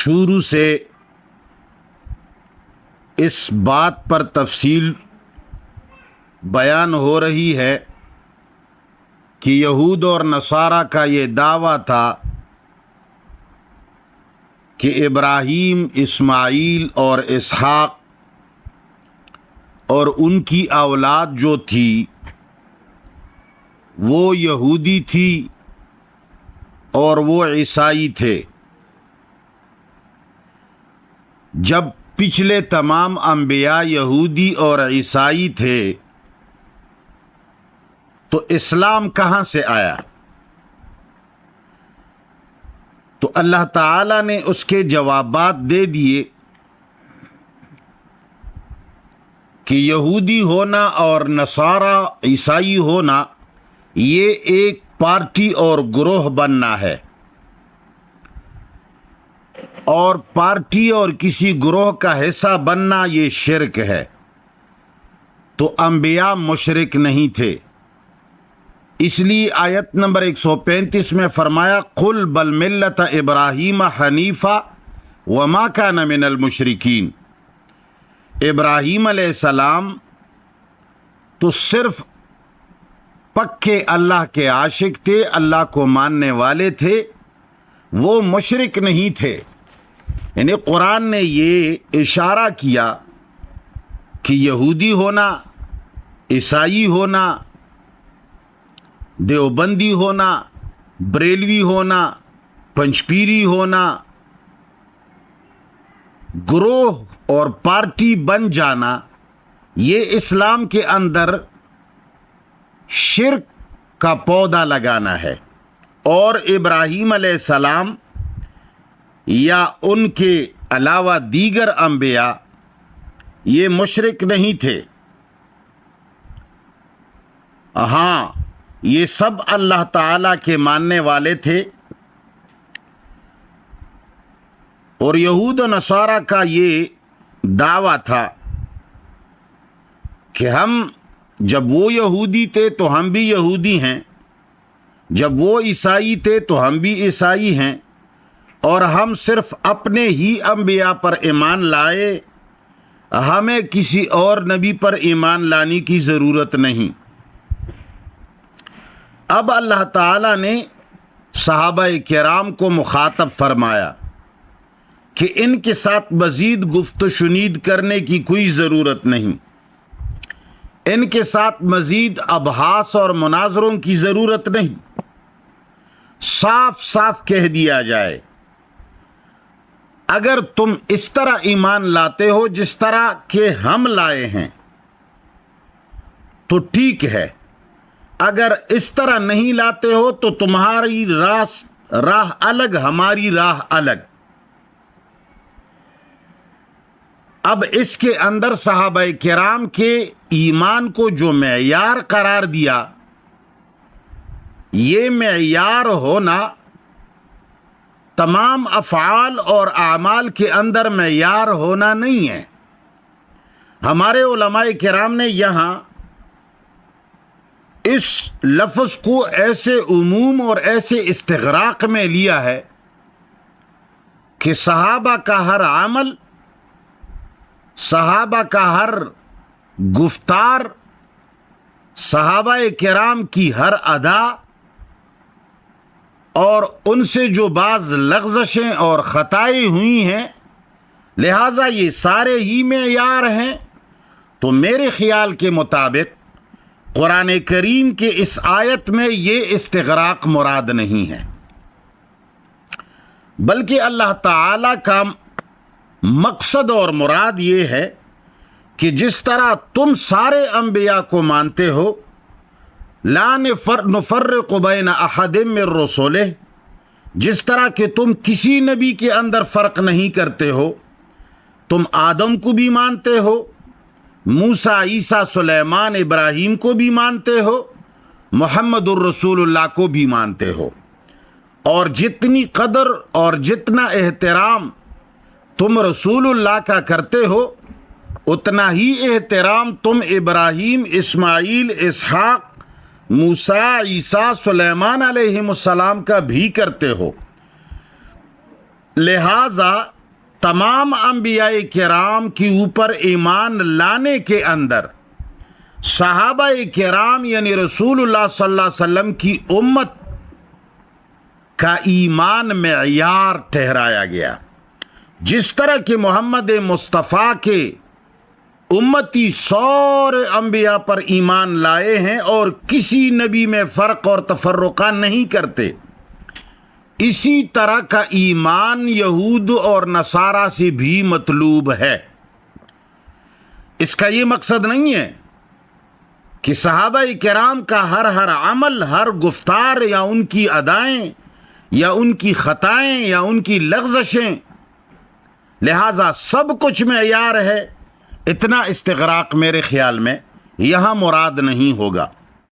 شروع سے اس بات پر تفصیل بیان ہو رہی ہے کہ یہود اور نصارہ کا یہ دعویٰ تھا کہ ابراہیم، اسماعیل اور اسحاق اور ان کی اولاد جو تھی وہ یہودی تھی اور وہ عیسائی تھے، جب پچھلے تمام انبیاء یہودی اور عیسائی تھے تو اسلام کہاں سے آیا؟ تو اللہ تعالی نے اس کے جوابات دے دیے کہ یہودی ہونا اور نصارہ عیسائی ہونا یہ ایک پارٹی اور گروہ بننا ہے، اور پارٹی اور کسی گروہ کا حصہ بننا یہ شرک ہے۔ تو انبیاء مشرک نہیں تھے، اس لیے آیت نمبر 135 میں فرمایا قل بل ملت ابراہیم حنیفا وما کان من المشرکین۔ ابراہیم علیہ السلام تو صرف پکے اللہ کے عاشق تھے، اللہ کو ماننے والے تھے، وہ مشرک نہیں تھے۔ یعنی قرآن نے یہ اشارہ کیا کہ یہودی ہونا، عیسائی ہونا، دیوبندی ہونا، بریلوی ہونا، پنچپیری ہونا، گروہ اور پارٹی بن جانا، یہ اسلام کے اندر شرک کا پودا لگانا ہے۔ اور ابراہیم علیہ السلام یا ان کے علاوہ دیگر انبیاء یہ مشرک نہیں تھے، ہاں یہ سب اللہ تعالیٰ کے ماننے والے تھے۔ اور یہود و نصارہ کا یہ دعویٰ تھا کہ ہم جب وہ یہودی تھے تو ہم بھی یہودی ہیں، جب وہ عیسائی تھے تو ہم بھی عیسائی ہیں، اور ہم صرف اپنے ہی انبیاء پر ایمان لائے، ہمیں کسی اور نبی پر ایمان لانے کی ضرورت نہیں۔ اب اللہ تعالیٰ نے صحابہ کرام کو مخاطب فرمایا کہ ان کے ساتھ مزید گفت و شنید کرنے کی کوئی ضرورت نہیں، ان کے ساتھ مزید ابحاث اور مناظروں کی ضرورت نہیں، صاف صاف کہہ دیا جائے اگر تم اس طرح ایمان لاتے ہو جس طرح کہ ہم لائے ہیں تو ٹھیک ہے، اگر اس طرح نہیں لاتے ہو تو تمہاری راہ الگ، ہماری راہ الگ۔ اب اس کے اندر صحابہ کرام کے ایمان کو جو معیار قرار دیا، یہ معیار ہونا تمام افعال اور اعمال کے اندر معیار ہونا نہیں ہے۔ ہمارے علماء کرام نے یہاں اس لفظ کو ایسے عموم اور ایسے استغراق میں لیا ہے کہ صحابہ کا ہر عمل، صحابہ کا ہر گفتار، صحابہ کرام کی ہر ادا اور ان سے جو بعض لغزشیں اور خطائیں ہوئی ہیں، لہٰذا یہ سارے ہی معیار ہیں۔ تو میرے خیال کے مطابق قرآن کریم کے اس آیت میں یہ استغراق مراد نہیں ہے، بلکہ اللہ تعالی کا مقصد اور مراد یہ ہے کہ جس طرح تم سارے انبیاء کو مانتے ہو، لا نفرق بین احد من رسلہ، جس طرح کہ تم کسی نبی کے اندر فرق نہیں کرتے ہو، تم آدم کو بھی مانتے ہو، موسیٰ، عیسیٰ، سلیمان، ابراہیم کو بھی مانتے ہو، محمد الرسول اللہ کو بھی مانتے ہو، اور جتنی قدر اور جتنا احترام تم رسول اللہ کا کرتے ہو اتنا ہی احترام تم ابراہیم، اسماعیل، اسحاق، موسیٰ، عیسیٰ، سلیمان علیہم السلام کا بھی کرتے ہو۔ لہذا تمام انبیاء کرام کے اوپر ایمان لانے کے اندر صحابہ کرام یعنی رسول اللہ صلی اللہ علیہ وسلم کی امت کا ایمان معیار ٹھہرایا گیا. جس طرح کہ محمد مصطفیٰ کے امتی سارے انبیاء پر ایمان لائے ہیں اور کسی نبی میں فرق اور تفرقہ نہیں کرتے، اسی طرح کا ایمان یہود اور نصارہ سے بھی مطلوب ہے. اس کا یہ مقصد نہیں ہے کہ صحابہ کرام کا ہر عمل، ہر گفتار یا ان کی ادائیں یا ان کی خطائیں یا ان کی لغزشیں، لہذا سب کچھ معیار ہے، اتنا استغراق میرے خیال میں یہاں مراد نہیں ہوگا.